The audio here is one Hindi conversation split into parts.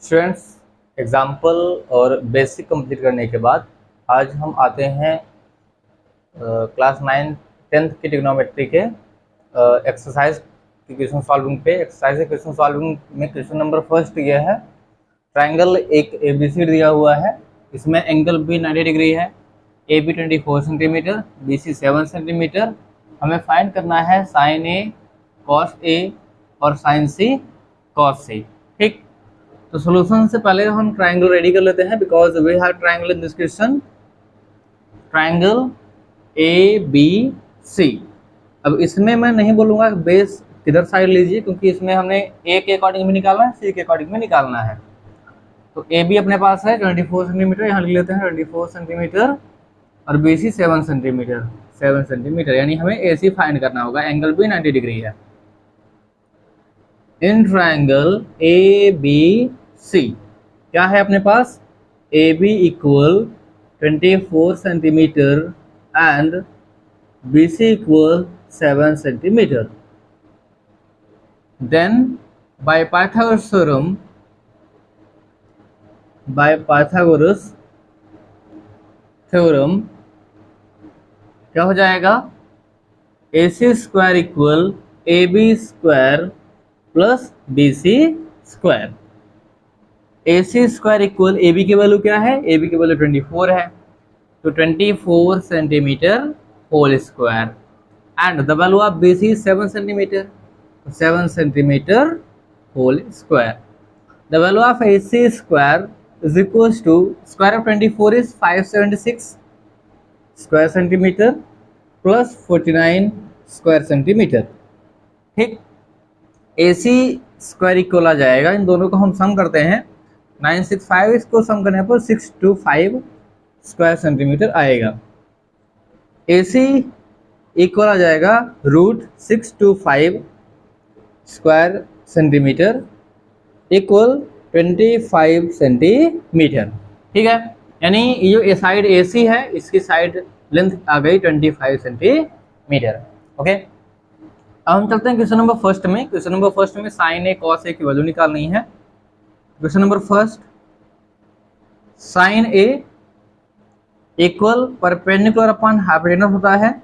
स्टूडेंट्स, एग्जाम्पल और बेसिक कंप्लीट करने के बाद आज हम आते हैं क्लास 9 10th की ट्रिग्नोमेट्री के एक्सरसाइज की क्वेश्चन सॉल्विंग पे। एक्सरसाइज के क्वेश्चन सॉल्विंग में क्वेश्चन नंबर फर्स्ट ये है, ट्राइंगल एक ABC दिया हुआ है, इसमें एंगल भी 90 डिग्री है, AB 24 सेंटीमीटर, BC 7 सेंटीमीटर। हमें फाइंड करना है साइन A कॉस A और साइन C कॉस C। ठीक, तो सॉल्यूशन से पहले हम ट्राइंगल रेडी कर लेते हैं, because we have triangle in this question, triangle ABC। अब इसमें मैं नहीं बोलूँगा बेस किधर साइड लीजिए, क्योंकि इसमें हमने A के अकॉर्डिंग भी निकालना है, C के अकॉर्डिंग भी निकालना है। तो AB अपने पास है 24 सेंटीमीटर, यहाँ लिख लेते हैं 24 सेंटीमीटर, और BC 7 सेंटीमीटर, 7 सेंटीमीटर, यानी हमें AC फाइंड करना होगा। एंगल भी 90 डिग्री है। इन ट्राइंगल ABC क्या है अपने पास, AB equal 24 centimetre and BC equal 7 centimetre. Then by Pythagoras theorem क्या हो जाएगा, AC square equal AB square plus BC square. AC square equal AB की वैल्यू क्या है, AB की वैल्यू 24 है, तो 24 centimetre whole square, and the value of BC 7 centimetre, 7 centimetre whole square. The value of AC square is equal to square of 24 is 576 square centimetre plus 49 square centimetre. ठीक, AC स्क्वायर इक्वल आ जाएगा, इन दोनों को हम सम करते हैं, 965, इसको सम करने पर 625 स्क्वायर सेंटीमीटर आएगा। AC इक्वल आ जाएगा √625 स्क्वायर सेंटीमीटर इक्वल 25 सेंटीमीटर। ठीक है, यानी ये साइड AC है, इसकी साइड लेंथ आ गई 25 सेंटीमीटर। ओके, अब हम चलते हैं क्वेश्चन नंबर फर्स्ट में। क्वेश्चन नंबर फर्स्ट में साइन A कॉस A की वैल्यू निकालनी है। Question number first, sine A equal perpendicular upon hypotenuse होता है।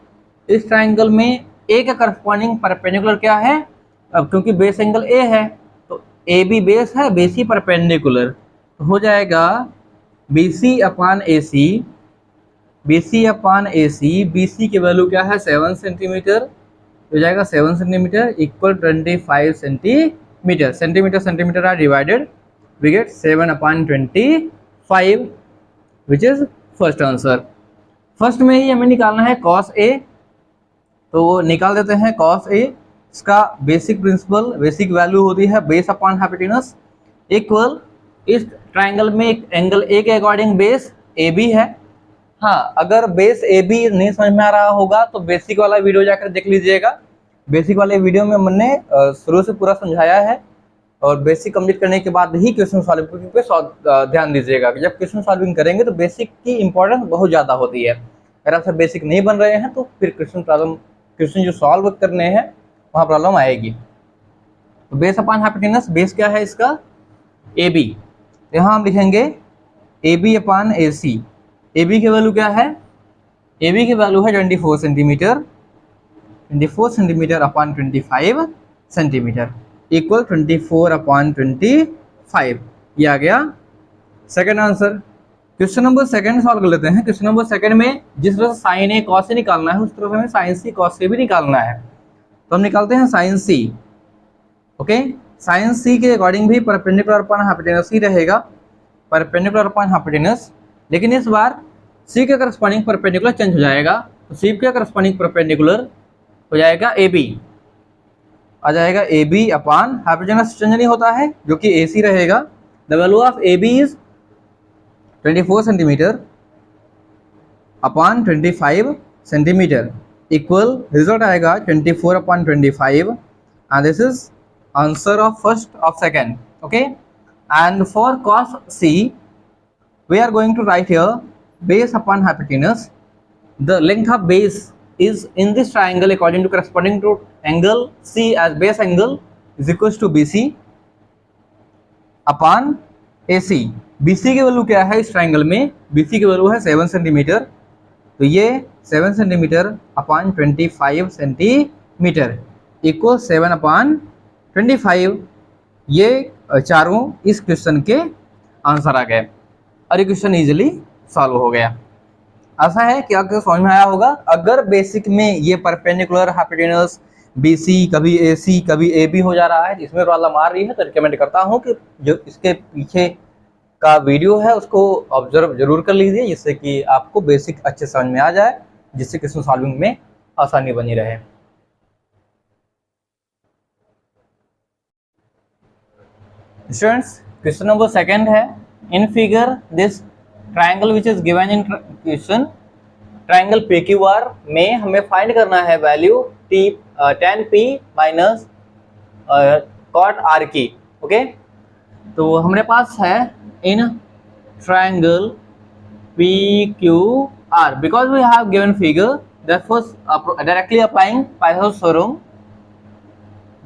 इस ट्राइंगल में A का करस्पॉन्डिंग परपेंडिकुलर क्या है, अब क्योंकि बेस एंगल A है तो AB बेस है, BC परपेंडिकुलर, तो हो जाएगा BC upon AC, BC upon AC, BC की वैल्यू क्या है 7 सेंटीमीटर, हो जाएगा 7 centimetre equal 25 centimetre. Centimetre are divided, we get 7 upon 25, which is first answer. First में ही हमें निकालना है cos A, तो निकाल देते हैं cos A। इसका बेसिक प्रिंसिपल, बेसिक वैल्यू होती है बेस अपॉन हाइपोटेनस, इक्वल इस ट्राइंगल में एक एंगल A के अकॉर्डिंग बेस AB है। हाँ, अगर बेस AB नहीं समझ में आ रहा होगा तो बेसिक वाला वीडियो जाकर देख लीजिएगा। बेसिक वाले वीडियो में मैंने शुरू से पूरा समझाया है, और बेसिक कंप्लीट करने के बाद ही क्वेश्चन सॉल्विंग पे ध्यान दीजिएगा। जब क्वेश्चन सॉल्विंग करेंगे तो बेसिक की इंपॉर्टेंस बहुत ज़्यादा होती है। अगर आपसे बेसिक नहीं बन रहे हैं तो फिर क्वेश्चन जो सॉल्व करने हैं वहाँ प्रॉब्लम आएगी। तो बेस अपॉन हाइपोटेनस, बेस क्या है इसका AB, यहाँ हम लिखेंगे AB अपॉन AC। AB की वैल्यू क्या है, AB की वैल्यू है 24 centimetre, 24 centimetre upon 25 centimetre equal 24 upon 25, ये आ गया second answer. Question number second solve कर लेते हैं। क्वेश्चन नंबर सेकंड में जिस तरह से साइन A कॉस A निकालना है, उस तरह से हमें साइन C कॉस A भी निकालना है। तो हम निकालते हैं sine C। Okay, sine C के अकॉर्डिंग भी परपेंडिकुलर अपॉन हाइपोटेनस ही रहेगा, परपेंडिकुलर अपॉन हाइपोटेनस, लेकिन इस बार C के करस्पॉन्डिंग परपेंडिकुलर चेंज हो जाएगा। तो C के करस्पॉन्डिंग परपेंडिकुलर हो जाएगा AB, आ जाएगा AB अपॉन हाइपोटेनस चेंज नहीं होता है, जो कि AC रहेगा। The value of AB is 24 centimetre upon 25 centimetre equal, result आएगा 24 upon 25, and this is answer of first of second. Okay, and for cos C we are going to write here base upon hypotenuse. The length of base is in this triangle according to corresponding to angle C as base angle is equals to BC upon AC, BC की वैल्यू क्या है इस ट्राइंगल में, BC की वैल्यू है 7 सेंटीमीटर, तो ये 7 centimetre upon 25 centimetre equal 7 upon 25, ये चारों इस क्वेश्चन के आंसर आ गए और ये क्वेश्चन इजीली सॉल्व हो गया। ऐसा है कि आपको समझ में आया होगा। अगर बेसिक में ये परपेंडिकुलर हाइपोटेनस BC कभी AC कभी AB हो जा रहा है, इसमें प्रॉब्लम आ रही है, तो रिकमेंड करता हूँ कि जो इसके पीछे का वीडियो है उसको ऑब्जर्व जरूर कर लीजिए, जिससे कि आपको बेसिक अच्छे समझ में आ जाए, जिससे क्वेश्चन सॉल्विंग में आसानी बनी रहे। स्टूडेंट्स, क्वेश्चन नंबर सेकंड है, in figure this triangle which is given in question, triangle PQR में हमें फाइंड करना है value tan P minus cot R की। ओके, तो हमारे पास है in triangle PQR, because we have given figure, therefore directly applying Pythagoras theorem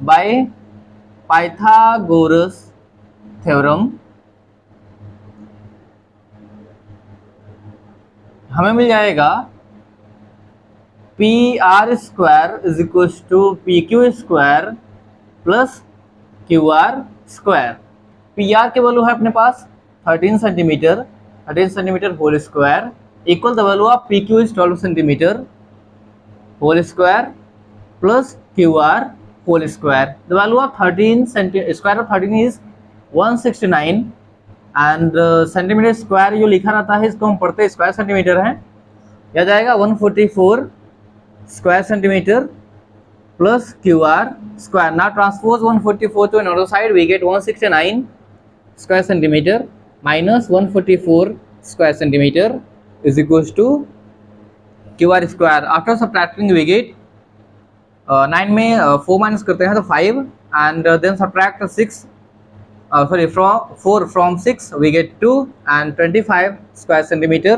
by Pythagoras theorem हमें मिल जाएगा PR square is equal to PQ square plus QR square. PR के वैल्यू है अपने पास 13 centimetre whole square equal the value of PQ is 12 centimetre whole square plus QR whole square. The value of 13 square of 13 is 169 and centimetre square जो लिखा रहता है इसको हम पढ़ते स्क्वायर सेंटीमीटर है, यह जाएगा 144 square centimetre plus QR square. Now transpose 144 to another side, we get 169 square centimetre minus 144 square centimetre is equal to QR square. After subtracting we get 9 में 4 माइनस करते हैं तो 5 and then subtract 6 4 from 6 we get 2 and 25 square centimeter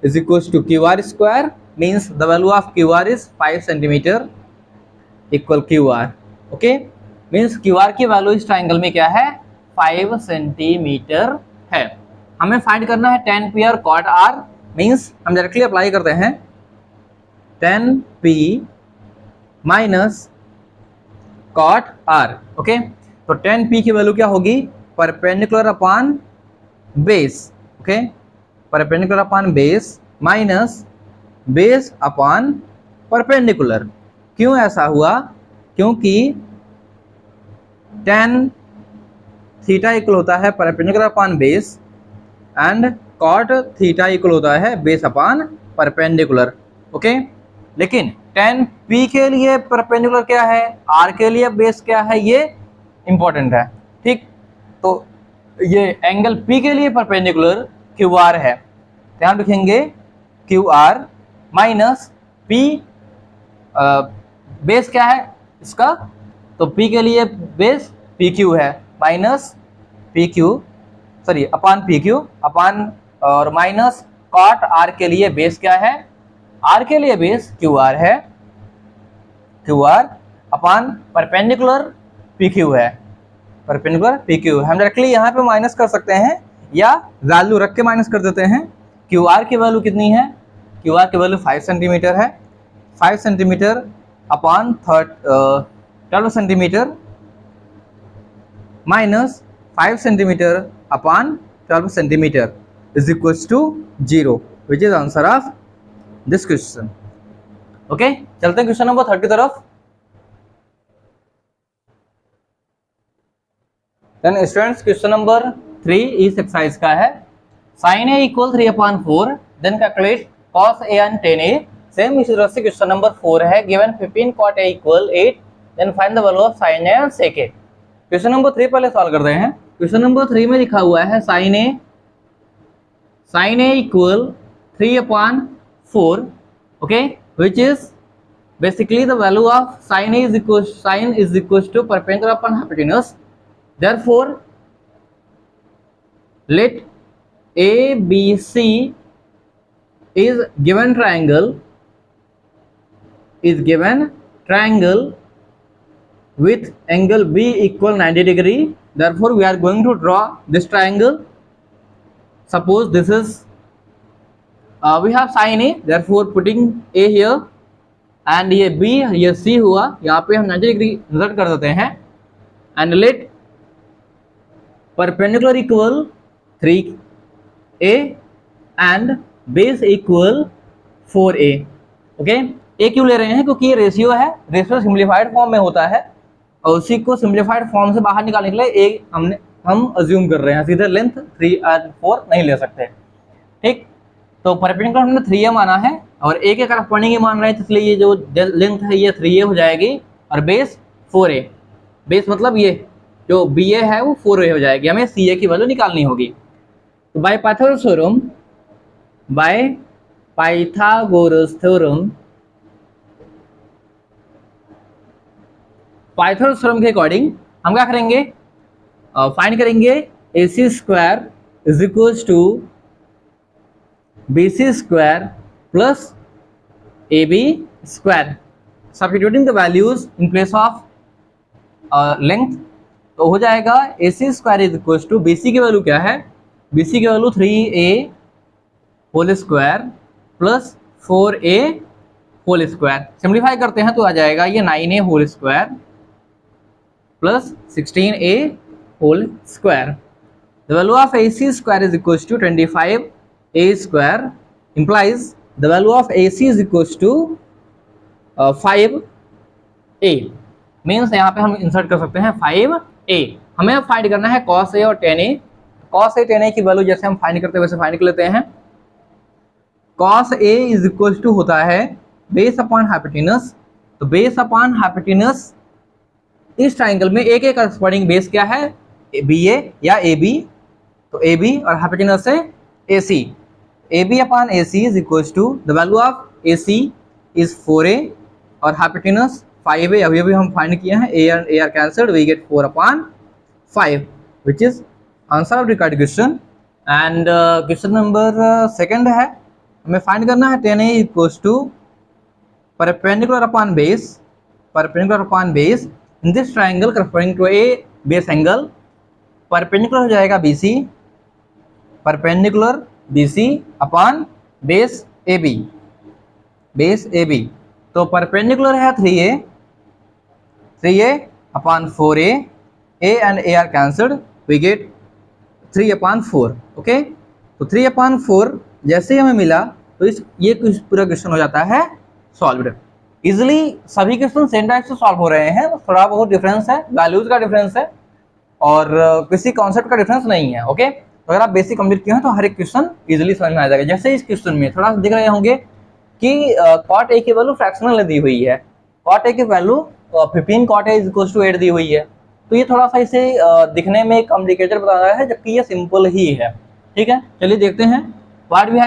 is equals to QR square, means the value of QR is 5 centimeter equal QR। okay, means QR की वैल्यू इस ट्राइंगल में क्या है 5 सेंटीमीटर है। हमें फाइंड करना है tan P और cot R, means हम डायरेक्टली अप्लाई करते हैं tan P minus cot R। Okay, तो tan P की वैल्यू क्या होगी perpendicular upon base. Okay, perpendicular upon base minus base upon perpendicular. क्यों ऐसा हुआ, क्योंकि tan थीटा इक्वल होता है perpendicular upon base and cot theta equal होता है बेस अपॉन परपेंडिकुलर। ओके, लेकिन tan P के लिए परपेंडिकुलर क्या है, R के लिए बेस क्या है, ये इंपॉर्टेंट है। ठीक, तो ये एंगल P के लिए परपेंडिकुलर QR है, ध्यान रखेंगे QR माइनस P बेस क्या है इसका, तो P के लिए बेस PQ है minus PQ sorry upon PQ upon और माइनस cot R के लिए बेस क्या है, R के लिए बेस QR है, QR अपॉन परपेंडिकुलर PQ है, परपेंडिकुलर PQ। हम डायरेक्टली यहाँ पे माइनस कर सकते हैं या वैल्यू रख के माइनस कर देते हैं। QR की वैल्यू कितनी है, QR की वैल्यू 5 सेंटीमीटर है, 5 centimetre upon 12 centimetre minus 5 centimetre upon 12 centimetre is equal to 0, which is answer of this question. Okay, चलते हैं क्वेश्चन नंबर 3 की तरफ। देन स्टूडेंट्स, क्वेश्चन नंबर 3 इस एक्सरसाइज का है, sin A equal 3/4, then calculate cos A and tan A। Same इसी तरह से क्वेश्चन नंबर 4 है, given 15 cot A equal 8, then find the value of sin A and sec A। Question number 3 पहले सॉल्व करते हैं। क्वेश्चन नंबर 3 में लिखा हुआ है sin A equal 3/4, okay, which is basically the value of sin is equal to perpendicular upon hypotenuse। Therefore, let ABC is given triangle with angle B equal 90 degree. Therefore, we are going to draw this triangle suppose this is we have sin A, therefore putting A here and ये B ये C हुआ, यहाँ पे हम 90 डिग्री इंसर्ट कर देते हैं and let perpendicular equal 3A and base equal 4A. Okay, A क्यों ले रहे हैं? क्योंकि ये रेशियो है, रेशियो सिंप्लीफाइड फॉर्म में होता है और उसी को सिंप्लीफाइड फॉर्म से बाहर निकालने के लिए A हम अज्यूम कर रहे हैं, सीधे लेंथ 3 और 4 नहीं ले सकते। ठीक, तो परपेंडिकुलर हमने 3A माना है और A के करस्पॉन्डिंग ही मान रहे हैं, इसलिए ये जो लेंथ है ये 3A हो जाएगी और बेस 4A। बेस मतलब ये जो BA है वो 4A हो जाएगी, हमें CA की वैल्यू निकालनी होगी। तो बाय पाइथागोरस थ्योरम के अकॉर्डिंग हम क्या करेंगे, फाइंड करेंगे AC square is equals to BC square plus AB square, substituting the values in place of length. तो हो जाएगा AC square is equals to BC की वैल्यू क्या है, BC की value 3A whole square plus 4A whole square. Simplify करते हैं तो आ जाएगा ये 9A whole square plus 16A whole square. The value of AC square is equals to 25A square implies the value of AC is equals to 5A। Means यहाँ पे हम इंसर्ट कर सकते हैं 5A। हमें फाइंड करना है cos A और tan A। cos A tan A की वैल्यू जैसे हम फाइंड करते हैं वैसे फाइंड कर लेते हैं। cos A is equals to होता है बेस अपॉन हाइपोटेनस। तो बेस अपॉन हाइपोटेनस इस ट्राइंगल में A के करस्पॉन्डिंग बेस क्या है, BA या AB। तो AB और हाइपोटेनस है AC। AB upon AC is equals to the value of AC is 4A और हाइपोटेनस 5A। अभी अभी हम फाइंड किए हैं, A and A are cancelled, we get 4 upon 5 which is answer of record question. And question number second है, हमें फाइंड करना है tan A equals to perpendicular upon base in this triangle corresponding to A base angle. Perpendicular हो जाएगा BC, perpendicular BC upon base AB, तो परपेंडिकुलर है 3A upon 4A, A and A are cancelled, we get 3 upon 4। Okay, तो 3 अपॉन 4 जैसे ही हमें मिला तो ये पूरा क्वेश्चन हो जाता है सॉल्व्ड। इजिली सभी क्वेश्चन सेम टाइप से सॉल्व हो रहे हैं, थोड़ा बहुत डिफरेंस है, वैल्यूज का डिफरेंस है और किसी कॉन्सेप्ट का डिफरेंस नहीं है। ओके, तो अगर आप बेसिक कंप्लीट किए हैं तो हर एक क्वेश्चन इजीली समझ में आ जाएगा। जैसे इस क्वेश्चन में थोड़ा सा देख रहे होंगे कि cot A की वैल्यू फ्रैक्शनल दी हुई है, cot A की value 15 cot A is equals to 8 दी हुई है। तो ये थोड़ा सा इसे दिखने में कॉम्प्लिकेटेड बता रहा है, जबकि ये सिंपल ही है। ठीक है, चलिए देखते हैं what we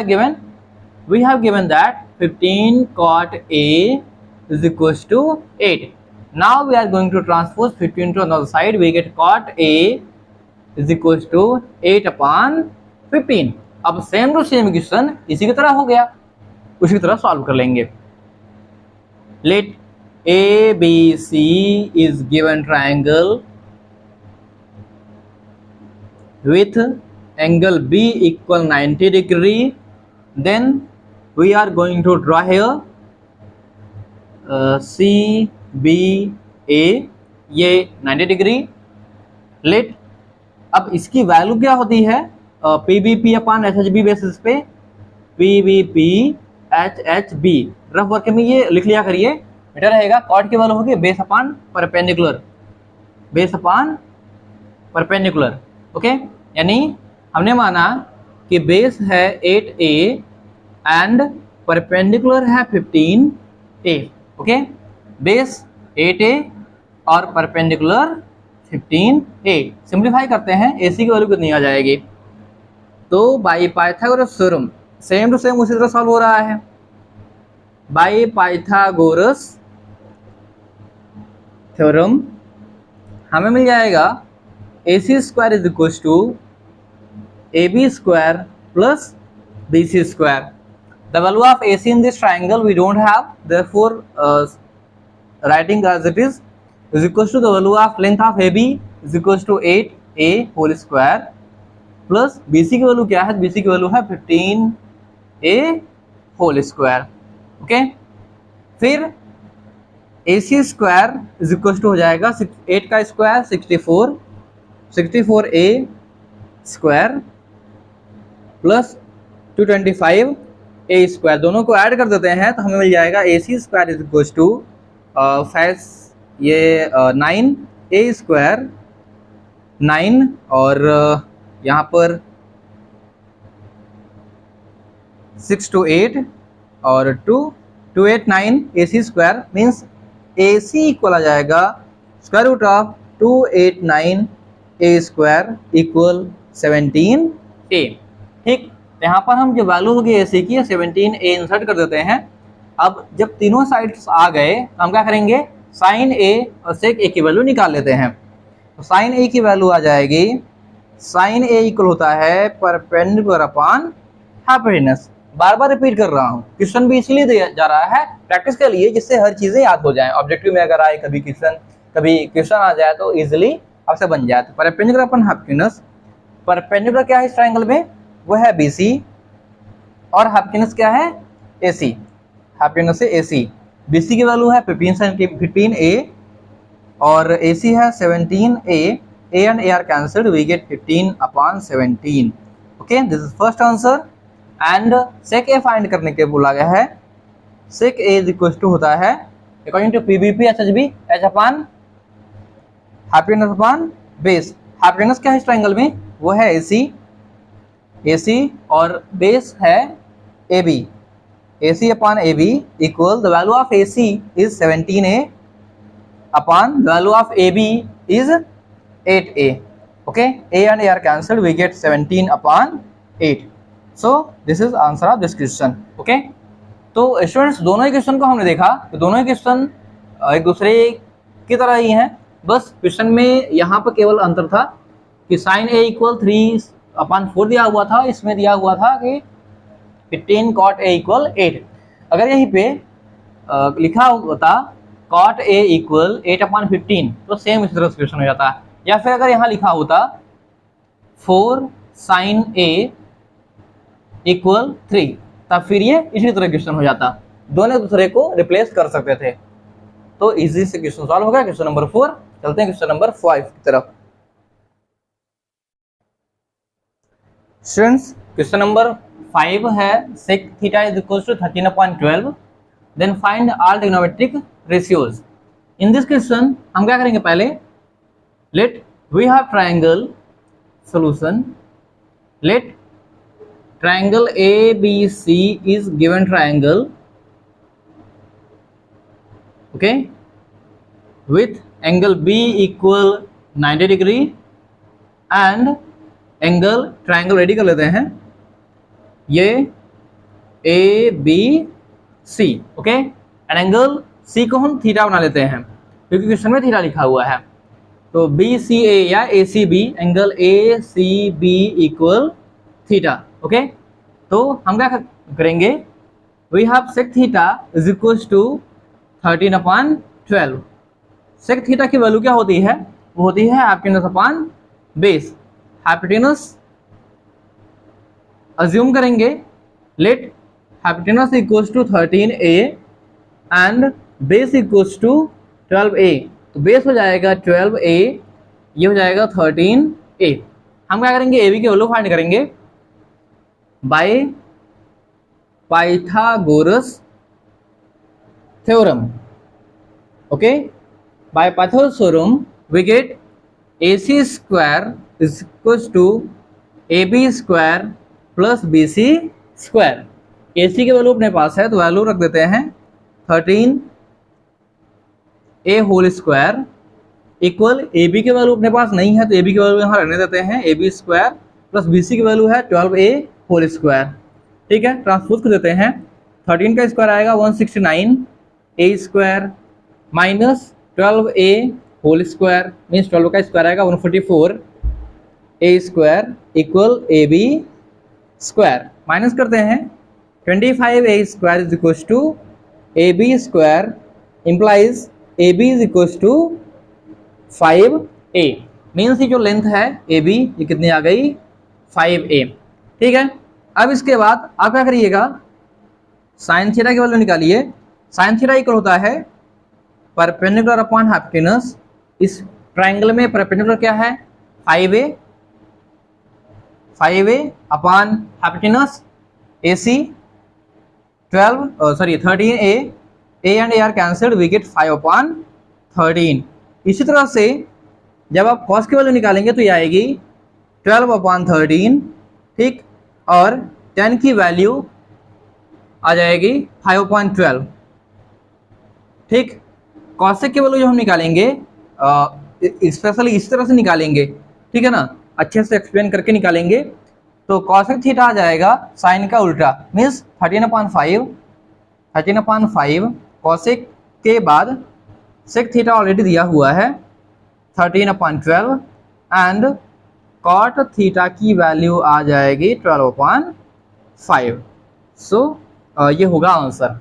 have given that 15 cot A is equals to 8. Now we are going to transpose 15 to another side. We get cot A is equals to 8 upon 15. अब सेम टू सेम क्वेश्चन इसी की तरह हो गया, उसी की तरह सॉल्व कर लेंगे। Let ABC is given triangle with angle B equal 90 degree. Then we are going to draw here CBA, ये 90 डिग्री। लेट अब इसकी वैल्यू क्या होती है, PBP अपॉन HHB बेसिस पे, PBP HHB रफ वर्क में ये लिख लिया करिए, बेटर रहेगा। कॉट की वैल्यू होगी बेस अपॉन परपेंडिकुलर, ओके। यानी हमने माना कि बेस है 8A एंड परपेंडिकुलर है 15A, ओके। बेस 8A और परपेंडिकुलर 15A। सिंप्लीफाई करते हैं, AC की वैल्यू कितनी आ जाएगी, तो by Pythagoras theorem same to same उसी तरह सॉल्व हो रहा है। बाई पाइथागोरस थ्योरम हमें मिल जाएगा AC square is equal to AB square plus BC square. The value of AC in this triangle we don't have, therefore writing as it is equals to the value of length of AB is equals to 8A whole square plus BC की वैल्यू क्या है, BC की वैल्यू है 15A होल स्क्वायर। ओके, फिर AC square is equal to हो जाएगा 8 का square 64, 64A square plus 225A square, दोनों को ऐड कर देते हैं तो हमें मिल जाएगा AC square is equal to 9A square 9 और यहाँ पर 6 to 8 और 289 AC square means AC equal आ जाएगा square root of 289A square equal 17A। ठीक, यहाँ पर हम जो वैल्यू होगी AC की 17A इंसर्ट कर देते हैं। अब जब तीनों साइड्स आ गए हम क्या करेंगे, साइन A और सेक A की वैल्यू निकाल लेते हैं। तो साइन A की वैल्यू आ जाएगी, साइन A इक्वल होता है परपेंडिकुलर अपॉन हाइपोटेनस। बार बार रिपीट कर रहा हूँ, क्वेश्चन भी इसलिए दिया जा रहा है प्रैक्टिस के लिए, जिससे हर चीजें याद हो जाएं। ऑब्जेक्टिव में अगर आए कभी क्वेश्चन आ जाए तो इजिली आपसे बन जाए। तो परपेंडिकुलर अपॉन हाइपोटेनस, परपेंडिकुलर क्या है इस ट्रायंगल में, वो है BC और हाइपोटेनस क्या है AC, हाइपोटेनस से AC। BC की वैल्यू है 15A और AC है 17A, A and A are cancelled, we get 15/17। Okay, this is first answer. And sec A find करने के बोला गया है, sec A is equal to होता है according to PBP HHB H upon hypotenuse upon base. Hypotenuse क्या है इस ट्रायंगल में, वो है AC और बेस है AB। AC upon AB equal the value of AC is 17A upon the value of AB is 8A। Okay, A and A are cancelled, we get 17/8। So this is answer of this question. Okay, तो स्टूडेंट्स दोनों ही क्वेश्चन को हमने देखा, तो दोनों ही क्वेश्चन एक दूसरे की तरह ही हैं, बस क्वेश्चन में यहाँ पर केवल अंतर था कि साइन A इक्वल 3/4 दिया हुआ था, इसमें दिया हुआ था कि 15 cot A इक्वल 8। अगर यहीं पे लिखा होता cot A इक्वल 8/15 तो सेम इस तरह से क्वेश्चन हो जाता, या फिर अगर यहाँ लिखा होता 4 sin A इक्वल 3 तब फिर ये इसी तरह क्वेश्चन हो जाता, दोनों दूसरे को रिप्लेस कर सकते थे। तो इजी से क्वेश्चन सॉल्व हो गया, क्वेश्चन नंबर 4। चलते हैं क्वेश्चन नंबर 5 की तरफ। स्टूडेंट्स क्वेश्चन नंबर 5 है sec theta is equal to 13/12, then find all trigonometric ratios. In this question हम क्या करेंगे, पहले let we have triangle solution, let triangle ABC is given triangle, okay, with angle B equal 90 degree and angle triangle ready कर लेते हैं, ये ABC, okay, and angle C को हम थीटा बना लेते हैं क्योंकि क्वेश्चन में थीटा लिखा हुआ है। तो BCA या ACB, angle ACB equal theta. Okay, तो हम क्या करेंगे, we have sec theta is equal to 13/12। Sec theta की वैल्यू क्या होती है, वो होती है hypotenuse upon base. Hypotenuse assume करेंगे, let hypotenuse equal to 13A and base equal to 12A। तो बेस हो जाएगा 12A, ये हो जाएगा 13A। हम क्या करेंगे, AB की वैल्यू फाइंड करेंगे by Pythagoras theorem. Okay, by Pythagoras theorem we get AC square is equal to AB square plus BC square. AC की वैल्यू अपने पास है तो वैल्यू रख देते हैं 13A whole square equal AB की वैल्यू अपने पास नहीं है तो AB की वैल्यू यहाँ रखने देते हैं, AB स्क्वायर प्लस BC की वैल्यू है 12A होल स्क्वायर। ठीक है, ट्रांसपोज कर देते हैं, 13 का स्क्वायर आएगा 169A square minus 12A whole square means 12 का स्क्वायर आएगा 144A square equal AB square. Minus करते हैं 25A square is equal to AB square implies AB is equal to 5A। Means ये जो लेंथ है AB ये कितनी आ गई 5a। ठीक है, अब इसके बाद आप क्या करिएगा, साइन थीटा की वैल्यू निकालिए। साइन थीटा इक्वल होता है परपेंडिकुलर अपॉन हाइपोटेनस। इस ट्राइंगल में परपेंडिकुलर क्या है 5a upon hypotenuse AC 13a, a and a are cancelled, we get 5 upon 13। इसी तरह से जब आप कॉस की वैल्यू निकालेंगे तो ये आएगी 12 अपॉन 13। ठीक, और tan की वैल्यू आ जाएगी 5/12। ठीक, कॉसेक की वैल्यू जो हम निकालेंगे स्पेशली इस तरह से निकालेंगे, ठीक है ना, अच्छे से एक्सप्लेन करके निकालेंगे। तो कॉसेक थीटा आ जाएगा साइन का उल्टा, मीन्स 13/5 कॉसेक के बाद सेक थीटा ऑलरेडी दिया हुआ है 13/12 एंड कॉट थीटा की वैल्यू आ जाएगी 12/5। सो ये होगा आंसर।